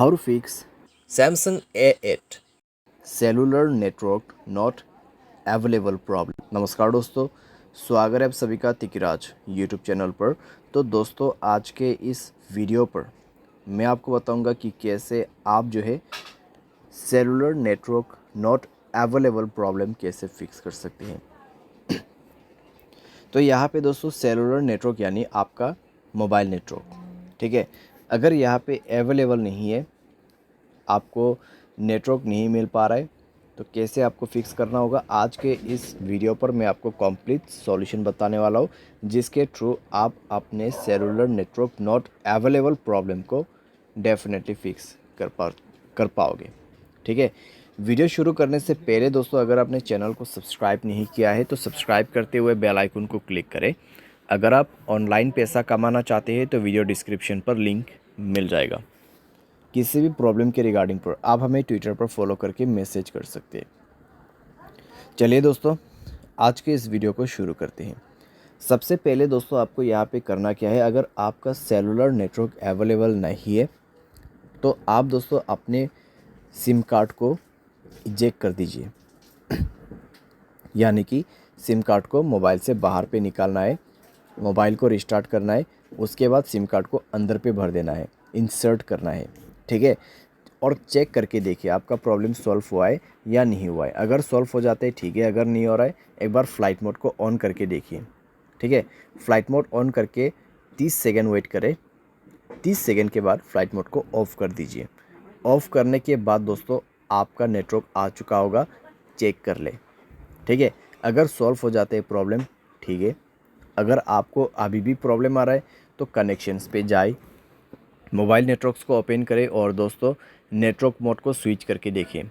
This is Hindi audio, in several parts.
How to fix Samsung A8। Cellular network not available problem. नमस्कार दोस्तों, स्वागत है आप सभी का तिकिराज यूट्यूब चैनल पर। तो दोस्तों, आज के इस वीडियो पर मैं आपको बताऊंगा कि कैसे आप जो है cellular network not available problem कैसे फिक्स कर सकते हैं। तो यहाँ पे दोस्तों सेलुलर नेटवर्क यानी आपका मोबाइल नेटवर्क, ठीक है। अगर यहाँ पे अवेलेबल नहीं है, आपको नेटवर्क नहीं मिल पा रहा है, तो कैसे आपको फिक्स करना होगा, आज के इस वीडियो पर मैं आपको कंप्लीट सॉल्यूशन बताने वाला हूँ, जिसके थ्रू आप अपने cellular network not available problem को डेफिनेटली फिक्स कर पाओगे, ठीक है। वीडियो शुरू करने से पहले दोस्तों, अगर आपने चैनल को सब्सक्राइब नहीं किया है तो सब्सक्राइब करते हुए बेल आइकन को क्लिक करें। अगर आप ऑनलाइन पैसा कमाना चाहते हैं तो वीडियो डिस्क्रिप्शन पर लिंक मिल जाएगा। किसी भी प्रॉब्लम के रिगार्डिंग पर आप हमें ट्विटर पर फॉलो करके मैसेज कर सकते हैं। चलिए दोस्तों, आज के इस वीडियो को शुरू करते हैं। सबसे पहले दोस्तों, आपको यहाँ पे करना क्या है, अगर आपका सेलुलर नेटवर्क अवेलेबल नहीं है तो आप दोस्तों अपने सिम कार्ड को इजेक्ट कर दीजिए। यानी कि सिम कार्ड को मोबाइल से बाहर पे निकालना है, मोबाइल को रिस्टार्ट करना है, उसके बाद सिम कार्ड को अंदर पे भर देना है, इंसर्ट करना है, ठीक है। और चेक करके देखिए आपका प्रॉब्लम सॉल्व हुआ है या नहीं हुआ है। अगर सॉल्व हो जाता है ठीक है, अगर नहीं हो रहा है एक बार फ़्लाइट मोड को ऑन करके देखिए, ठीक है। फ़्लाइट मोड ऑन करके 30 सेकेंड वेट करें। 30 सेकेंड के बाद फ़्लाइट मोड को ऑफ़ कर दीजिए। ऑफ़ करने के बाद दोस्तों आपका नेटवर्क आ चुका होगा, चेक कर ले, ठीक है। अगर सॉल्व हो जाते हैं प्रॉब्लम, ठीक है। अगर आपको अभी भी प्रॉब्लम आ रहा है तो कनेक्शंस पे जाए, मोबाइल नेटवर्क्स को ओपन करें और दोस्तों नेटवर्क मोड को स्विच करके देखिए,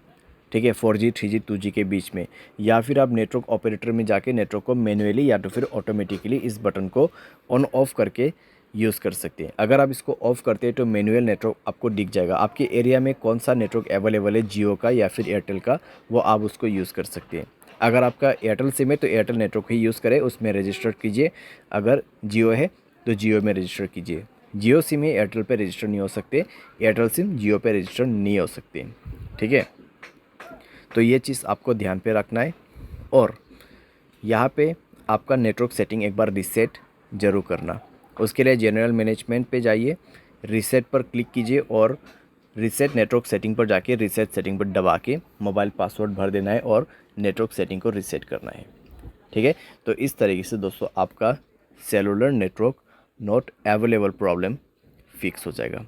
ठीक है। 4G 3G 2G के बीच में, या फिर आप नेटवर्क ऑपरेटर में जाके नेटवर्क को मैनुअली या तो फिर ऑटोमेटिकली इस बटन को ऑन ऑफ करके यूज़ कर सकते हैं। अगर आप इसको ऑफ़ करते हैं तो मैनुअल नेटवर्क आपको दिख जाएगा, आपके एरिया में कौन सा नेटवर्क अवेलेबल है, जियो का या फिर एयरटेल का, वो आप उसको यूज़ कर सकते हैं। अगर आपका एयरटेल सिम है तो एयरटेल नेटवर्क ही यूज़ करें, उसमें रजिस्टर कीजिए। अगर जियो है तो जियो में रजिस्टर कीजिए। जियो सिम है, एयरटेल पे रजिस्टर नहीं हो सकते, एयरटेल सिम जियो पे रजिस्टर नहीं हो सकते, ठीक है। तो ये चीज़ आपको ध्यान पे रखना है। और यहाँ पे आपका नेटवर्क सेटिंग एक बार रीसेट ज़रूर करना। उसके लिए जनरल मैनेजमेंट पे जाइए, रीसेट पर क्लिक कीजिए और रीसेट नेटवर्क सेटिंग पर जाके रीसेट सेटिंग पर दबा के मोबाइल पासवर्ड भर देना है और नेटवर्क सेटिंग को रीसेट करना है, ठीक है। तो इस तरीके से दोस्तों आपका cellular network not available problem fix हो जाएगा,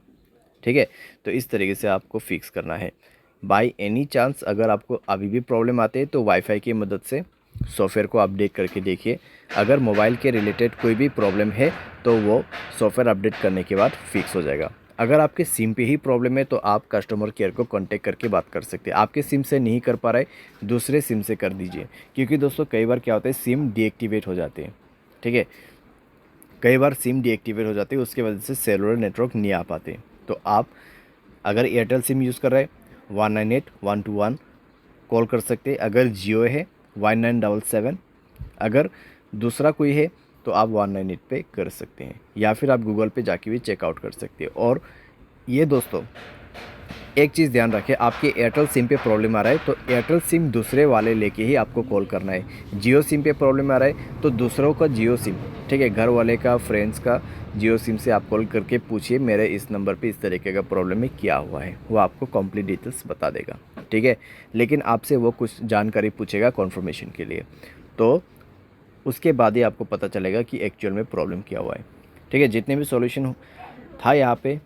ठीक है। तो इस तरीके से आपको फिक्स करना है। बाय एनी चांस अगर आपको अभी भी प्रॉब्लम आते हैं तो वाईफाई की मदद से सॉफ्टवेयर को अपडेट करके देखिए। अगर मोबाइल के रिलेटेड कोई भी प्रॉब्लम है तो वो सॉफ्टवेयर अपडेट करने के बाद फिक्स हो जाएगा। अगर आपके सिम पे ही प्रॉब्लम है तो आप कस्टमर केयर को कांटेक्ट करके बात कर सकते हैं। आपके सिम से नहीं कर पा रहे, दूसरे सिम से कर दीजिए, क्योंकि दोस्तों कई बार क्या होता है सिम डीएक्टिवेट हो जाते हैं, ठीक है। कई बार सिम डीएक्टिवेट हो जाती है, उसकी वजह से सेलुलर नेटवर्क नहीं आ पाते। तो आप अगर एयरटेल सिम यूज़ कर रहे हैं 198-121 कॉल कर सकते हैं। अगर जियो है 1977, अगर दूसरा कोई है तो आप 198 पे कर सकते हैं, या फिर आप गूगल पे जाके भी चेकआउट कर सकते हैं। और ये दोस्तों एक चीज़ ध्यान रखें, आपके एयरटेल सिम पे प्रॉब्लम आ रहा है तो एयरटेल सिम दूसरे वाले लेके ही आपको कॉल करना है। जियो सिम पे प्रॉब्लम आ रहा है तो दूसरों का जियो सिम, ठीक है, घर वाले का, फ्रेंड्स का जियो सिम से आप कॉल करके पूछिए मेरे इस नंबर पे इस तरीके का प्रॉब्लम है, क्या हुआ है, वो आपको कंप्लीट डिटेल्स बता देगा, ठीक है। लेकिन आपसे वो कुछ जानकारी पूछेगा कन्फर्मेशन के लिए, तो उसके बाद ही आपको पता चलेगा कि एक्चुअल में प्रॉब्लम क्या हुआ है, ठीक है। जितने भी सॉल्यूशन था यहाँ पे,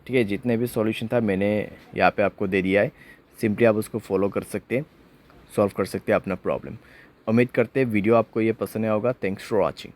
ठीक है, जितने भी सॉल्यूशन था मैंने यहाँ पे आपको दे दिया है। सिंपली आप उसको फॉलो कर सकते हैं, सॉल्व कर सकते हैं अपना प्रॉब्लम। उम्मीद करते हैं वीडियो आपको ये पसंद आया होगा। Thanks for watching.